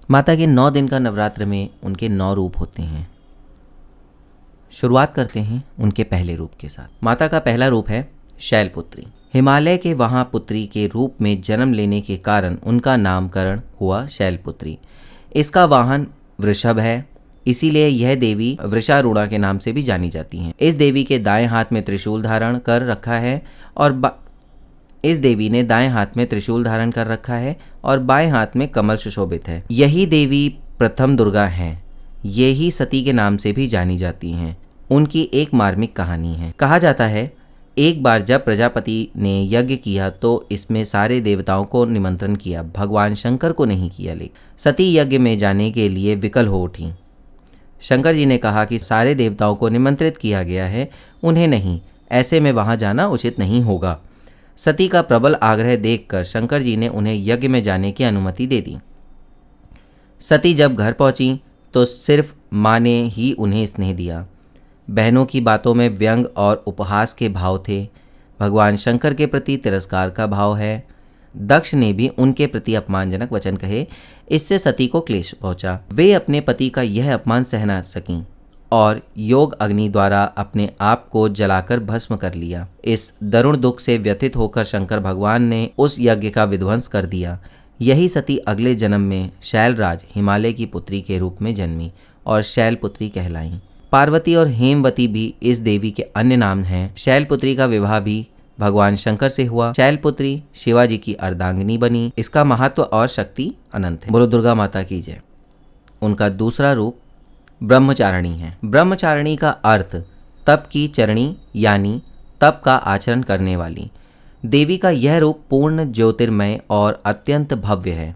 माता के 9 दिन का नवरात्र में उनके 9 रूप होते हैं। शुरुआत करते हैं उनके पहले रूप के साथ। माता का पहला रूप है शैलपुत्री। हिमालय के वहां पुत्री के रूप में जन्म लेने के कारण उनका नामकरण हुआ शैलपुत्री। इसका वाहन वृषभ है, इसीलिए यह देवी वृषारूढ़ा के नाम से भी जानी जाती हैं। इस देवी के दाएं हाथ में त्रिशूल धारण कर रखा है और इस देवी ने दाएं हाथ में त्रिशूल धारण कर रखा है और बाएं हाथ में कमल सुशोभित है। यही देवी प्रथम दुर्गा हैं। यही सती के नाम से भी जानी जाती हैं। उनकी एक मार्मिक कहानी है। कहा जाता है एक बार जब प्रजापति ने यज्ञ किया तो इसमें सारे देवताओं को निमंत्रण किया, भगवान शंकर को नहीं किया। लेकिन सती यज्ञ में जाने के लिए विकल हो उठी। शंकर जी ने कहा कि सारे देवताओं को निमंत्रित किया गया है, उन्हें नहीं, ऐसे में वहां जाना उचित नहीं होगा। सती का प्रबल आग्रह देखकर शंकर जी ने उन्हें यज्ञ में जाने की अनुमति दे दी। सती जब घर पहुंची तो सिर्फ माँ ने ही उन्हें स्नेह दिया। बहनों की बातों में व्यंग और उपहास के भाव थे। भगवान शंकर के प्रति तिरस्कार का भाव है। दक्ष ने भी उनके प्रति अपमानजनक वचन कहे, इससे सती को क्लेश पहुंचा। वे अपने पति का यह अपमान सह न सकीं और योग अग्नि द्वारा अपने आप को जलाकर भस्म कर लिया। इस दारुण दुख से व्यथित होकर शंकर भगवान ने उस यज्ञ का विध्वंस कर दिया। यही सती अगले जन्म में शैलराज हिमालय की पुत्री के रूप में जन्मी और शैलपुत्री कहलाईं। पार्वती और हेमवती भी इस देवी के अन्य नाम हैं। शैलपुत्री का विवाह भी भगवान शंकर से हुआ। शैलपुत्री शिवाजी की अर्धांगिनी बनी। इसका महत्व और शक्ति अनंत है। बोलो दुर्गा माता की जय। उनका दूसरा रूप ब्रह्मचारिणी है। ब्रह्मचारिणी का अर्थ तप की चरणी यानी तप का आचरण करने वाली। देवी का यह रूप पूर्ण ज्योतिर्मय और अत्यंत भव्य है।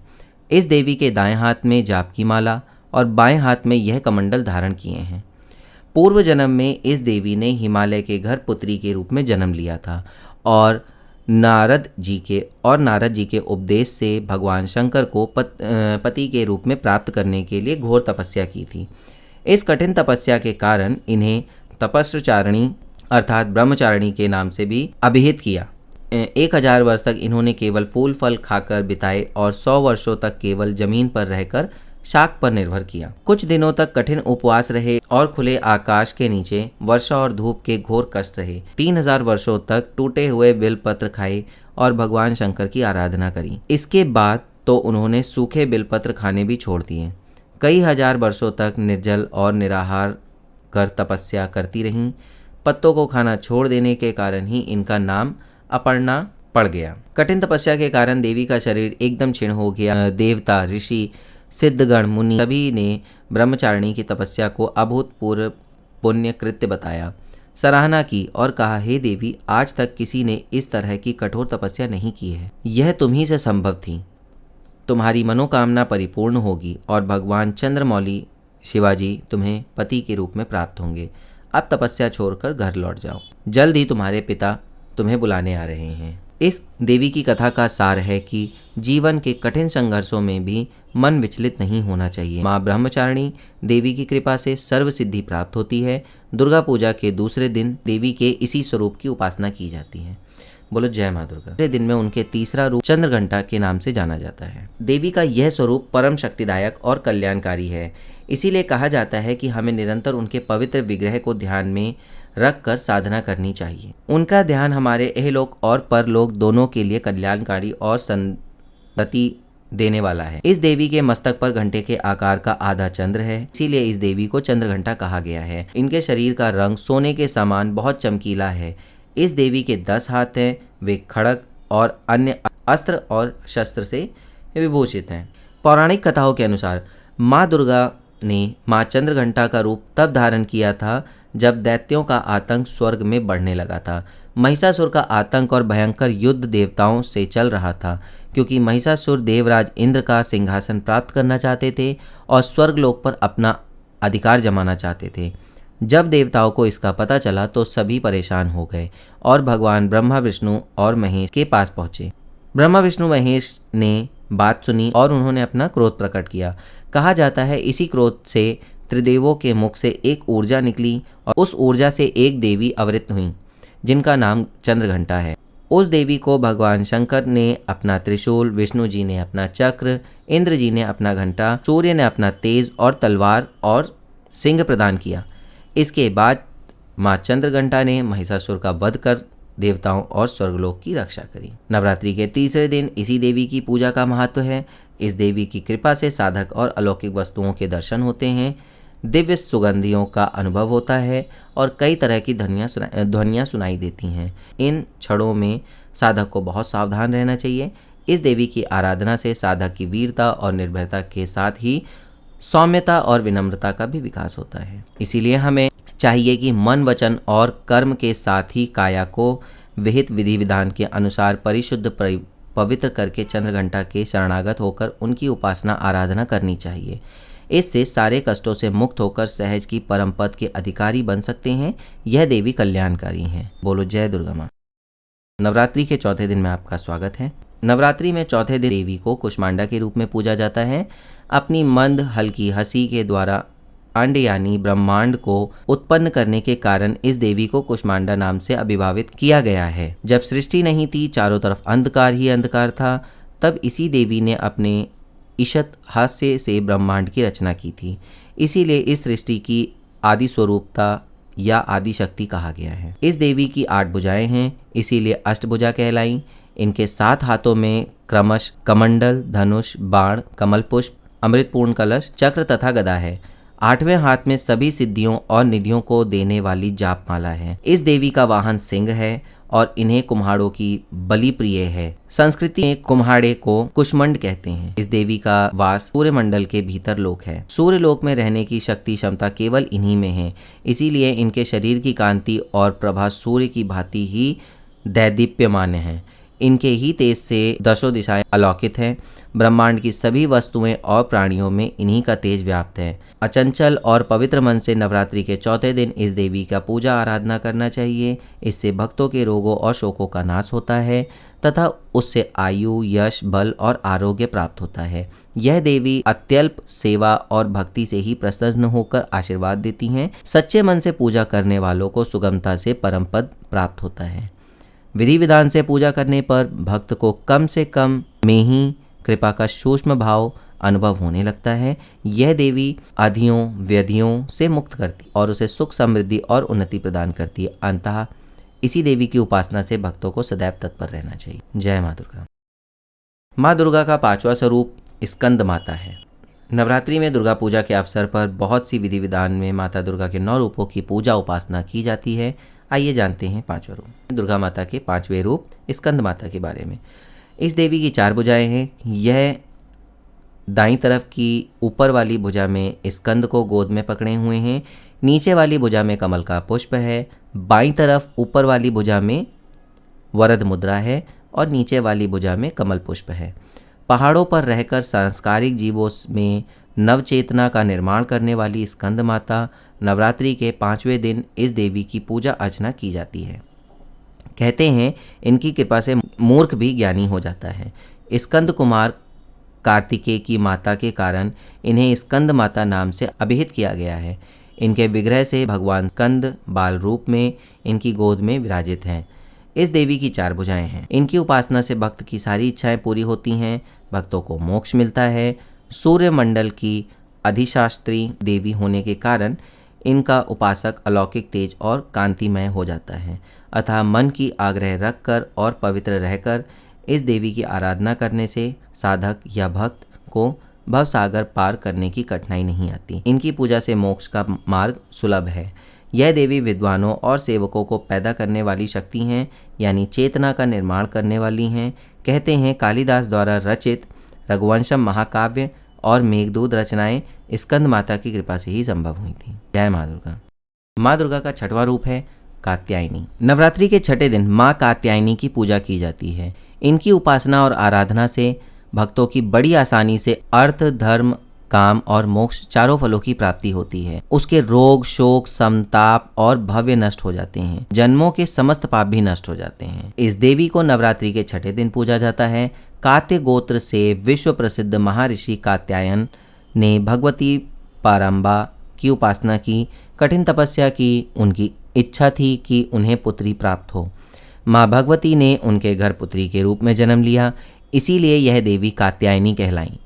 इस देवी के दाएं हाथ में जाप की माला और बाएं हाथ में यह कमंडल धारण किए हैं। पूर्व जन्म में इस देवी ने हिमालय के घर पुत्री के रूप में जन्म लिया था और नारद जी के उपदेश से भगवान शंकर को पति के रूप में प्राप्त करने के लिए घोर तपस्या की थी। इस कठिन तपस्या के कारण इन्हें तपस्विचारिणी अर्थात ब्रह्मचारिणी के नाम से भी अभिहित किया। 1000 वर्ष तक इन्होंने केवल फूल फल खाकर बिताए और 100 वर्षों तक केवल जमीन पर रहकर शाक पर निर्भर किया। कुछ दिनों तक कठिन उपवास रहे और खुले आकाश के नीचे वर्षा और धूप के घोर कष्ट रहे। 3000 वर्षों तक टूटे हुए बिलपत्र खाए और भगवान शंकर की आराधना करी। इसके बाद तो उन्होंने सूखे बिलपत्र खाने भी छोड़ दिए। कई हजार वर्षों तक निर्जल और निराहार कर तपस्या करती रहीं। पत्तों को खाना छोड़ देने के कारण ही इनका नाम अपर्णा पड़ गया। कठिन तपस्या के कारण देवी का शरीर एकदम क्षीण हो गया। देवता, ऋषि, सिद्धगण, मुनि सभी ने ब्रह्मचारिणी की तपस्या को अभूतपूर्व पुण्य कृत्य बताया, सराहना की और कहा, हे देवी, आज तक किसी ने इस तरह की कठोर तपस्या नहीं की है। यह तुम्ही से संभव थी। तुम्हारी मनोकामना परिपूर्ण होगी और भगवान चंद्रमौली शिवाजी तुम्हें पति के रूप में प्राप्त होंगे। अब तपस्या छोड़कर घर लौट जाओ। जल्द ही तुम्हारे पिता तुम्हें बुलाने आ रहे हैं। इस देवी की कथा का सार है कि जीवन के कठिन संघर्षों में भी मन विचलित नहीं होना चाहिए। माँ ब्रह्मचारिणी देवी की कृपा से सर्व सिद्धि प्राप्त होती है। दुर्गा पूजा के दूसरे दिन देवी के इसी स्वरूप की उपासना की जाती है। बोलो जय माँ दुर्गा। दूसरे दिन में उनके तीसरा रूप चंद्रघंटा के नाम से जाना जाता है। देवी का यह स्वरूप परम शक्तिदायक और कल्याणकारी है। इसीलिए कहा जाता है कि हमें निरंतर उनके पवित्र विग्रह को ध्यान में रख कर साधना करनी चाहिए। उनका ध्यान हमारे इहलोक और परलोक दोनों के लिए कल्याणकारी और संतति देने वाला है। इस देवी के मस्तक पर घंटे के आकार का आधा चंद्र है, इसीलिए इस देवी को चंद्रघंटा कहा गया है। इनके शरीर का रंग सोने के समान बहुत चमकीला है। इस देवी के 10 हाथ हैं। वे खड़ग और अन्य अस्त्र और शस्त्र से विभूषित हैं। पौराणिक कथाओं के अनुसार माँ दुर्गा ने माँ चंद्रघंटा का रूप तब धारण किया था जब दैत्यों का आतंक स्वर्ग में बढ़ने लगा था। महिषासुर का आतंक और भयंकर युद्ध देवताओं से चल रहा था, क्योंकि महिषासुर देवराज इंद्र का सिंहासन प्राप्त करना चाहते थे और स्वर्गलोक पर अपना अधिकार जमाना चाहते थे। जब देवताओं को इसका पता चला तो सभी परेशान हो गए और भगवान ब्रह्मा, विष्णु और महेश के पास पहुंचे। ब्रह्मा, विष्णु, महेश ने बात सुनी और उन्होंने अपना क्रोध प्रकट किया। कहा जाता है इसी क्रोध से त्रिदेवों के मुख से एक ऊर्जा निकली और उस ऊर्जा से एक देवी अवतरित हुई जिनका नाम चंद्रघंटा है। उस देवी को भगवान शंकर ने अपना त्रिशूल, विष्णु जी ने अपना चक्र, इंद्र जी ने अपना घंटा, सूर्य ने अपना तेज और तलवार और सिंह प्रदान किया। इसके बाद माँ चंद्रघंटा ने महिषासुर का वध कर देवताओं और स्वर्गलोक की रक्षा करी। नवरात्रि के तीसरे दिन इसी देवी की पूजा का महत्व है। इस देवी की कृपा से साधक और अलौकिक वस्तुओं के दर्शन होते हैं, दिव्य सुगंधियों का अनुभव होता है और कई तरह की ध्वनियाँ सुनाई देती हैं। इन क्षणों में साधक को बहुत सावधान रहना चाहिए। इस देवी की आराधना से साधक की वीरता और निर्भयता के साथ ही सौम्यता और विनम्रता का भी विकास होता है। इसीलिए हमें चाहिए कि मन, वचन और कर्म के साथ ही काया को विहित विधि विधान के अनुसार परिशुद्ध पवित्र करके चंद्रघंटा के शरणागत होकर उनकी उपासना आराधना करनी चाहिए। इससे सारे कष्टों से मुक्त होकर सहज की परम पद के अधिकारी बन सकते हैं। यह देवी कल्याणकारी हैं। बोलो जय दुर्गा माँ। नवरात्रि के चौथे दिन में आपका स्वागत है। नवरात्रि में चौथे दिन देवी को कुष्मांडा के रूप में पूजा जाता है। अपनी मंद हल्की हंसी के द्वारा अंड यानी ब्रह्मांड को उत्पन्न करने के कारण इस देवी को कुष्मांडा नाम से अभिभावित किया गया है। जब सृष्टि नहीं थी, चारों तरफ अंधकार ही अंधकार था, तब इसी देवी ने अपने ईशत हास्य से ब्रह्मांड की रचना की थी। इसीलिए इस सृष्टि की आदि स्वरूपता या आदि शक्ति कहा गया है। इस देवी की 8 भुजाएं हैं, इसीलिए अष्टभुजा कहलाई। इनके 7 हाथों में क्रमश कमंडल, धनुष, बाण, कमल पुष्प, अमृतपूर्ण कलश, चक्र तथा गदा है। 8वें हाथ में सभी सिद्धियों और निधियों को देने वाली जाप माला है। इस देवी का वाहन सिंह है और इन्हें कुम्हाड़ों की बलि प्रिय है। संस्कृति में कुम्हाड़े को कुष्मंड कहते हैं। इस देवी का वास सूर्य मंडल के भीतर लोक है। सूर्य लोक में रहने की शक्ति क्षमता केवल इन्हीं में है। इसीलिए इनके शरीर की कांति और प्रभा सूर्य की भांति ही दैदीप्यमान है। इनके ही तेज से दशों दिशाएं अलौकित हैं। ब्रह्मांड की सभी वस्तुएं और प्राणियों में इन्हीं का तेज व्याप्त है। अचंचल और पवित्र मन से नवरात्रि के चौथे दिन इस देवी का पूजा आराधना करना चाहिए। इससे भक्तों के रोगों और शोकों का नाश होता है तथा उससे आयु, यश, बल और आरोग्य प्राप्त होता है। यह देवी अत्यल्प सेवा और भक्ति से ही प्रसन्न होकर आशीर्वाद देती हैं। सच्चे मन से पूजा करने वालों को सुगमता से परम पद प्राप्त होता है। विधि विधान से पूजा करने पर भक्त को कम से कम में ही कृपा का सूक्ष्म भाव अनुभव होने लगता है। यह देवी आधियों व्याधियों से मुक्त करती और उसे सुख, समृद्धि और उन्नति प्रदान करती है। अंततः इसी देवी की उपासना से भक्तों को सदैव तत्पर रहना चाहिए। जय माँ दुर्गा। माँ दुर्गा का 5वां स्वरूप स्कंद माता है। नवरात्रि में दुर्गा पूजा के अवसर पर बहुत सी विधि विधान में माता दुर्गा के 9 रूपों की पूजा उपासना की जाती है। आइए जानते हैं 5वां रूप, दुर्गा माता के 5वें रूप स्कंद माता के बारे में। इस देवी की 4 भुजाएं हैं। यह दाईं तरफ की ऊपर वाली भुजा में स्कंद को गोद में पकड़े हुए हैं। नीचे वाली भुजा में कमल का पुष्प है। बाईं तरफ ऊपर वाली भुजा में वरद मुद्रा है और नीचे वाली भुजा में कमल पुष्प है। पहाड़ों पर रहकर सांस्कारिक जीवों में नवचेतना का निर्माण करने वाली स्कंद माता नवरात्रि के 5वें दिन इस देवी की पूजा अर्चना की जाती है। कहते हैं इनकी कृपा से मूर्ख भी ज्ञानी हो जाता है। स्कंद कुमार कार्तिकेय की माता के कारण इन्हें स्कंद माता नाम से अभिहित किया गया है। इनके विग्रह से भगवान स्कंद बाल रूप में इनकी गोद में विराजित हैं। इस देवी की 4 भुजाएं हैं। इनकी उपासना से भक्त की सारी इच्छाएं पूरी होती हैं, भक्तों को मोक्ष मिलता है। सूर्य मंडल की अधिशास्त्री देवी होने के कारण इनका उपासक अलौकिक तेज और कांतिमय हो जाता है। अतः मन की आग्रह रखकर और पवित्र रहकर इस देवी की आराधना करने से साधक या भक्त को भवसागर पार करने की कठिनाई नहीं आती। इनकी पूजा से मोक्ष का मार्ग सुलभ है। यह देवी विद्वानों और सेवकों को पैदा करने वाली शक्ति हैं, यानी चेतना का निर्माण करने वाली हैं। कहते हैं कालिदास द्वारा रचित रघुवंशम महाकाव्य और मेघदूत रचनाएं स्कंद माता की कृपा से ही संभव हुई थी। जय माँ दुर्गा। माँ दुर्गा का 6वां रूप है कात्यायनी। नवरात्रि के 6ठे दिन माँ कात्यायनी की पूजा की जाती है। इनकी उपासना और आराधना से भक्तों की बड़ी आसानी से अर्थ, धर्म, काम और मोक्ष चारों फलों की प्राप्ति होती है। उसके रोग, शोक, संताप और भव्य नष्ट हो जाते हैं। जन्मों के समस्त पाप भी नष्ट हो जाते हैं। इस देवी को नवरात्रि के 6ठे दिन पूजा जाता है। कात्य गोत्र से विश्व प्रसिद्ध महर्षि कात्यायन ने भगवती पारंबा की उपासना की, कठिन तपस्या की। उनकी इच्छा थी कि उन्हें पुत्री प्राप्त हो। माँ भगवती ने उनके घर पुत्री के रूप में जन्म लिया, इसीलिए यह देवी कात्यायनी कहलाईं।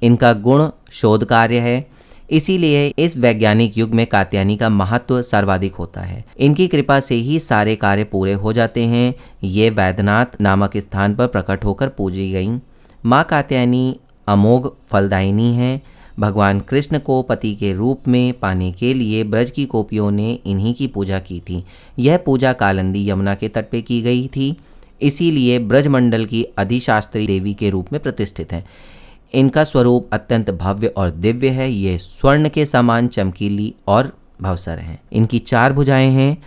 इनका गुण शोध कार्य है, इसीलिए इस वैज्ञानिक युग में कात्यायनी का महत्व सर्वाधिक होता है। इनकी कृपा से ही सारे कार्य पूरे हो जाते हैं। ये वैद्यनाथ नामक स्थान पर प्रकट होकर पूजी गईं। माँ कात्यायनी अमोघ फलदायिनी हैं। भगवान कृष्ण को पति के रूप में पाने के लिए ब्रज की गोपियों ने इन्हीं की पूजा की थी। यह पूजा कालिंदी यमुना के तट पे की गई थी, इसीलिए ब्रजमंडल की अधिशास्त्री देवी के रूप में प्रतिष्ठित हैं। इनका स्वरूप अत्यंत भव्य और दिव्य है। ये स्वर्ण के समान चमकीली और भवसर हैं। इनकी 4 भुजाएं हैं।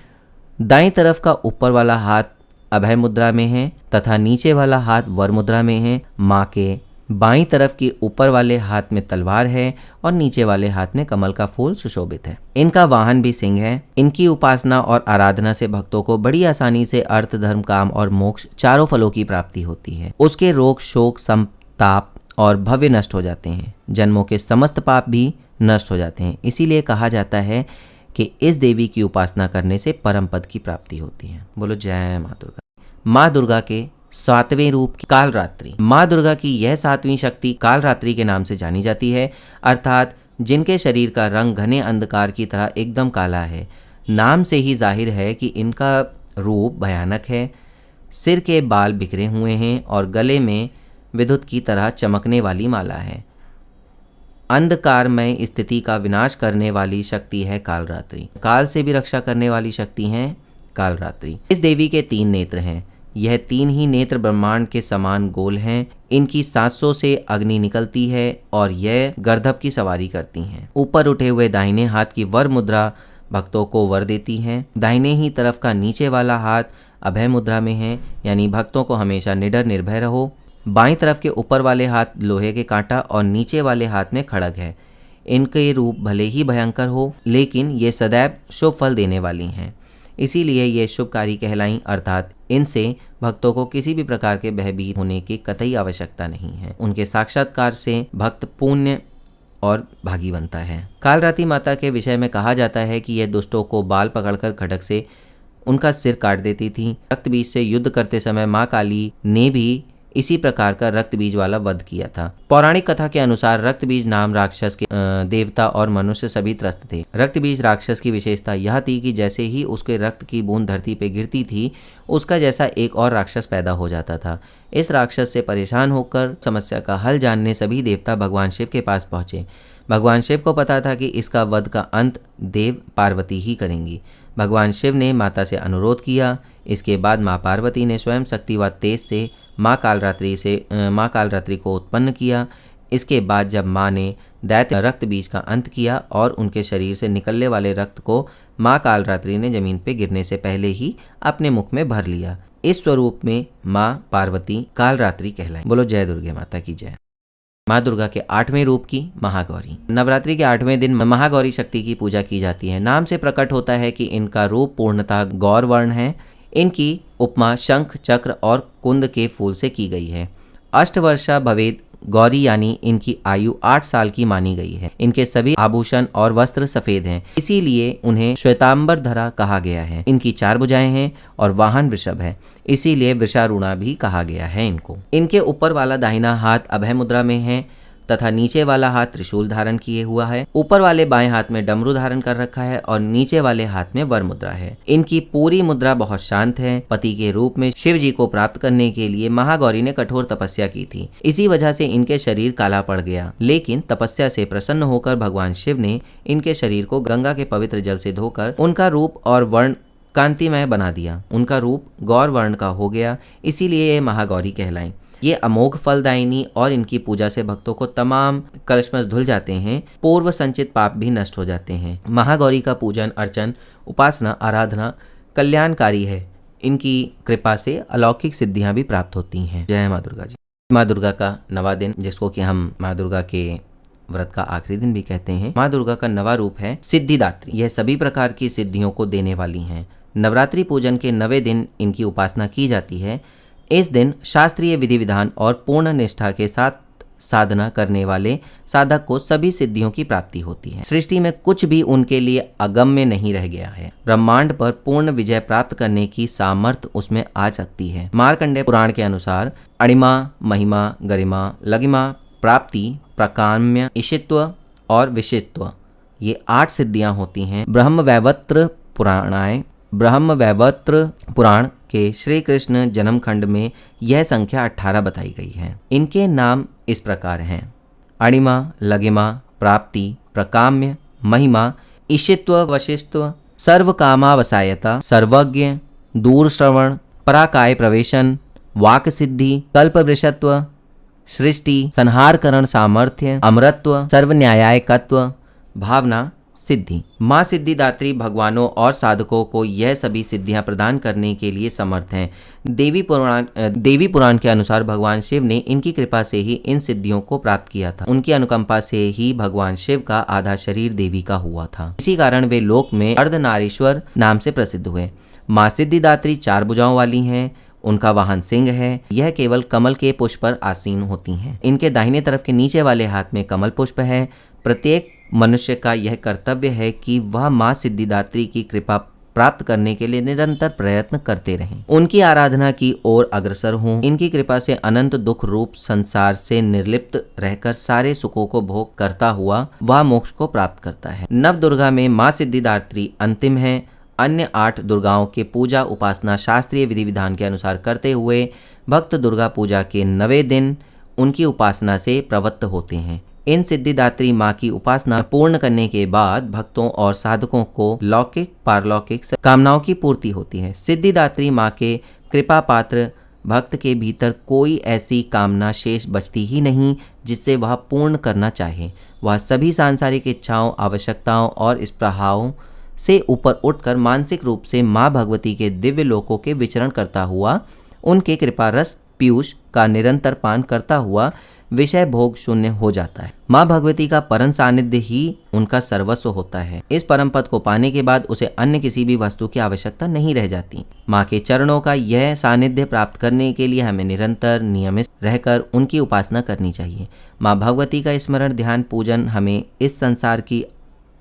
दाईं तरफ का ऊपर वाला हाथ अभय मुद्रा में है तथा नीचे वाला हाथ वर मुद्रा में है। माँ के बाईं तरफ के ऊपर वाले हाथ में तलवार है और नीचे वाले हाथ में कमल का फूल सुशोभित है। इनका वाहन भी सिंह है। इनकी उपासना और आराधना से भक्तों को बड़ी आसानी से अर्थ, धर्म, काम और मोक्ष चारों फलों की प्राप्ति होती है। उसके रोग, शोक, संताप और भव्य नष्ट हो जाते हैं। जन्मों के समस्त पाप भी नष्ट हो जाते हैं। इसीलिए कहा जाता है कि इस देवी की उपासना करने से परम पद की प्राप्ति होती है। बोलो जय माँ दुर्गा। माँ दुर्गा के 7वें रूप कालरात्रि। माँ दुर्गा की यह 7वीं शक्ति कालरात्रि के नाम से जानी जाती है, अर्थात जिनके शरीर का रंग घने अंधकार की तरह एकदम काला है। नाम से ही जाहिर है कि इनका रूप भयानक है। सिर के बाल बिखरे हुए हैं और गले में विद्युत की तरह चमकने वाली माला है। अंधकारमय स्थिति का विनाश करने वाली शक्ति है कालरात्रि। काल से भी रक्षा करने वाली शक्ति है कालरात्रि। इस देवी के 3 नेत्र हैं। यह 3 ही नेत्र ब्रह्मांड के समान गोल हैं। इनकी सांसों से अग्नि निकलती है और यह गर्दभ की सवारी करती हैं। ऊपर उठे हुए दाहिने हाथ की वर मुद्रा भक्तों को वर देती हैं। दाहिने ही तरफ का नीचे वाला हाथ अभय मुद्रा में है, यानी भक्तों को हमेशा निडर निर्भय रहो। बाईं तरफ के ऊपर वाले हाथ लोहे के कांटा और नीचे वाले हाथ में खड़ग है। इनके रूप भले ही भयंकर हो, लेकिन ये सदैव शुभ फल देने वाली हैं, इसीलिए ये शुभकारी कहलाईं, अर्थात इनसे भक्तों को किसी भी प्रकार के भयभीत होने की कतई आवश्यकता नहीं है। उनके साक्षात्कार से भक्त पुण्य और भागी बनता है। कालरात्रि माता के विषय में कहा जाता है कि यह दुष्टों को बाल पकड़कर खड्ग से उनका सिर काट देती थी। रक्त बीज से युद्ध करते समय माँ काली ने भी इसी प्रकार का रक्त बीज वाला वध किया था। पौराणिक कथा के अनुसार रक्त बीज नाम राक्षस के देवता और मनुष्य सभी त्रस्त थे। रक्त बीज राक्षस की विशेषता यह थी कि जैसे ही उसके रक्त की बूंद धरती पे गिरती थी, उसका जैसा एक और राक्षस पैदा हो जाता था। इस राक्षस से परेशान होकर समस्या का हल जानने सभी देवता भगवान शिव के पास पहुंचे। भगवान शिव को पता था कि इसका वध का अंत देव पार्वती ही करेंगी। भगवान शिव ने माता से अनुरोध किया। इसके बाद माँ पार्वती ने स्वयं शक्ति व तेज से माँ कालरात्रि को उत्पन्न किया। इसके बाद जब माँ ने दैत्य रक्त बीज का अंत किया और उनके शरीर से निकलने वाले रक्त को माँ कालरात्रि ने जमीन पे गिरने से पहले ही अपने मुख में भर लिया। इस स्वरूप में माँ पार्वती कालरात्रि कहलाई। बोलो जय दुर्गे माता की जय। माँ दुर्गा के 8वें रूप की महागौरी। नवरात्रि के 8वें दिन महागौरी शक्ति की पूजा की जाती है। नाम से प्रकट होता है कि इनका रूप पूर्णतः गौर वर्ण है। इनकी उपमा शंख, चक्र और कुंद के फूल से की गई है। अष्टवर्षा भवेद गौरी यानी इनकी आयु 8 साल की मानी गई है। इनके सभी आभूषण और वस्त्र सफेद हैं, इसीलिए उन्हें श्वेतांबर धरा कहा गया है। इनकी 4 भुजाएं हैं और वाहन वृषभ है, इसीलिए वृषारूढ़ा भी कहा गया है इनको। इनके ऊपर वाला दाहिना हाथ अभय मुद्रा में है तथा नीचे वाला हाथ त्रिशूल धारण किए हुआ है। ऊपर वाले बाएं हाथ में डमरू धारण कर रखा है और नीचे वाले हाथ में वर मुद्रा है। इनकी पूरी मुद्रा बहुत शांत है। पति के रूप में शिव जी को प्राप्त करने के लिए महागौरी ने कठोर तपस्या की थी। इसी वजह से इनके शरीर काला पड़ गया, लेकिन तपस्या से प्रसन्न होकर भगवान शिव ने इनके शरीर को गंगा के पवित्र जल से धोकर उनका रूप और वर्ण कांतिमय बना दिया। उनका रूप गौर वर्ण का हो गया, इसीलिए ये महागौरी कहलाई। ये अमोघ फलदायिनी और इनकी पूजा से भक्तों को तमाम कलशमश धुल जाते हैं, पूर्व संचित पाप भी नष्ट हो जाते हैं। महागौरी का पूजन, अर्चन, उपासना, आराधना कल्याणकारी है। इनकी कृपा से अलौकिक सिद्धियां भी प्राप्त होती हैं। जय माँ दुर्गा जी। माँ दुर्गा का नवा दिन, जिसको कि हम माँ दुर्गा के व्रत का आखिरी दिन भी कहते हैं। माँ दुर्गा का नवा रूप है सिद्धिदात्री। यह सभी प्रकार की सिद्धियों को देने वाली हैं। नवरात्रि पूजन के 9वें दिन इनकी उपासना की जाती है। इस दिन शास्त्रीय विधि विधान और पूर्ण निष्ठा के साथ साधना करने वाले साधक को सभी सिद्धियों की प्राप्ति होती है। सृष्टि में कुछ भी उनके लिए अगम्य नहीं रह गया है। ब्रह्मांड पर पूर्ण विजय प्राप्त करने की सामर्थ्य उसमें आ सकती है। मार्कंडेय पुराण के अनुसार अणिमा, महिमा, गरिमा, लगिमा, प्राप्ति, प्रकाम्य, ईशित्व और विशित्व, ये 8 सिद्धियां होती हैं। ब्रह्मवैवर्त पुराण के श्री कृष्ण जन्म खंड में यह संख्या 18 बताई गई है। इनके नाम इस प्रकार हैं: अणिमा, लगिमा, प्राप्ति, प्रकाम्य, महिमा, ईशित्व, वशिष्त्व, सर्वकामावसायता, सर्वज्ञ, दूरश्रवण, पराकाय प्रवेशन, वाक सिद्धि, कल्पवृषत्व, सृष्टि, संहारकरण सामर्थ्य, अमरत्व, सर्वन्यायकत्व, भावना सिद्धि। माँ सिद्धिदात्री भगवानों और साधकों को यह सभी सिद्धियां प्रदान करने के लिए समर्थ हैं। देवी पुराण के अनुसार भगवान शिव ने इनकी कृपा से ही इन सिद्धियों को प्राप्त किया था। उनकी अनुकंपा से ही भगवान शिव का आधा शरीर देवी का हुआ था। इसी कारण वे लोक में अर्धनारीश्वर नाम से प्रसिद्ध हुए। माँ सिद्धिदात्री 4 भुजाओं वाली हैं। उनका वाहन सिंह है। यह केवल कमल के पुष्प पर आसीन होती हैं। इनके दाहिने तरफ के नीचे वाले हाथ में कमल पुष्प है। प्रत्येक मनुष्य का यह कर्तव्य है कि वह माँ सिद्धिदात्री की कृपा प्राप्त करने के लिए निरंतर प्रयत्न करते रहें, उनकी आराधना की ओर अग्रसर हों। इनकी कृपा से अनंत दुख रूप संसार से निर्लिप्त रहकर सारे सुखों को भोग करता हुआ वह मोक्ष को प्राप्त करता है। नव दुर्गा में माँ सिद्धिदात्री अंतिम है। अन्य 8 दुर्गाओं के पूजा उपासना शास्त्रीय विधि विधान के अनुसार करते हुए भक्त दुर्गा पूजा के 9वें दिन उनकी उपासना से प्रवृत्त होते हैं। इन सिद्धिदात्री माँ की उपासना पूर्ण करने के बाद भक्तों और साधकों को लौकिक पारलौकिक कामनाओं की पूर्ति होती है। सिद्धिदात्री माँ के कृपा पात्र भक्त के भीतर कोई ऐसी कामना शेष बचती ही नहीं जिससे वह पूर्ण करना चाहे। वह सभी सांसारिक इच्छाओं, आवश्यकताओं और स्पृहाओं से ऊपर उठकर मानसिक रूप से माँ भगवती के दिव्य लोकों के विचरण करता हुआ उनके कृपा रस पीयूष का निरंतर पान करता हुआ विषय भोग शून्य हो जाता है। माँ भगवती का परम सानिध्य ही उनका सर्वस्व होता है। इस परम पद को पाने के बाद उसे अन्य किसी भी वस्तु की आवश्यकता नहीं रह जाती। माँ के चरणों का यह सानिध्य प्राप्त करने के लिए हमें निरंतर नियमित रहकर उनकी उपासना करनी चाहिए। माँ भगवती का स्मरण, ध्यान, पूजन हमें इस संसार की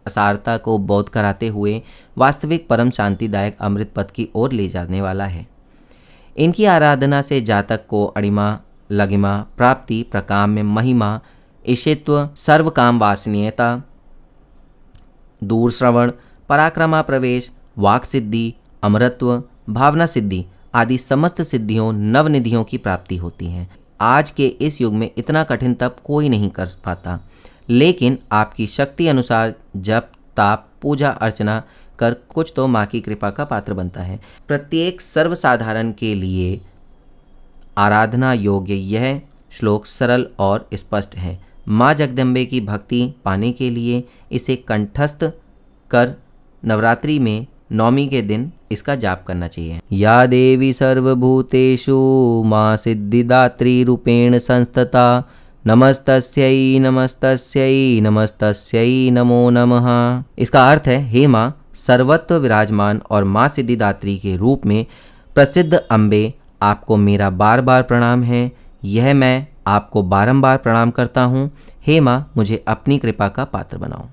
असारता को बोध कराते हुए वास्तविक परम शांतिदायक अमृत पद की ओर ले जाने वाला है। इनकी आराधना से जातक को अणिमा, लगिमा, प्राप्ति, प्रकाम्य, महिमा, ईशित्व, सर्वकाम वासनीयता, दूरश्रवण, पराक्रमा प्रवेश, वाक सिद्धि, अमरत्व, भावना सिद्धि आदि समस्त सिद्धियों नवनिधियों की प्राप्ति होती है। आज के इस युग में इतना कठिन तप कोई नहीं कर पाता, लेकिन आपकी शक्ति अनुसार जप, ताप, पूजा अर्चना कर कुछ तो माँ की कृपा का पात्र बनता है। प्रत्येक सर्वसाधारण के लिए आराधना योग्य यह श्लोक सरल और स्पष्ट है। माँ जगदम्बे की भक्ति पाने के लिए इसे कंठस्थ कर नवरात्रि में 9वीं के दिन इसका जाप करना चाहिए। या देवी सर्वभूतेषु माँ सिद्धिदात्री रूपेण संस्थिता नमस्तस्यै नमस्तस्यै नमस्तस्यै नमो नमः। इसका अर्थ है, हे माँ सर्वत्र विराजमान और माँ सिद्धिदात्री के रूप में प्रसिद्ध अम्बे, आपको मेरा बार बार प्रणाम है। यह मैं आपको बारंबार प्रणाम करता हूँ। हे माँ मुझे अपनी कृपा का पात्र बनाओ।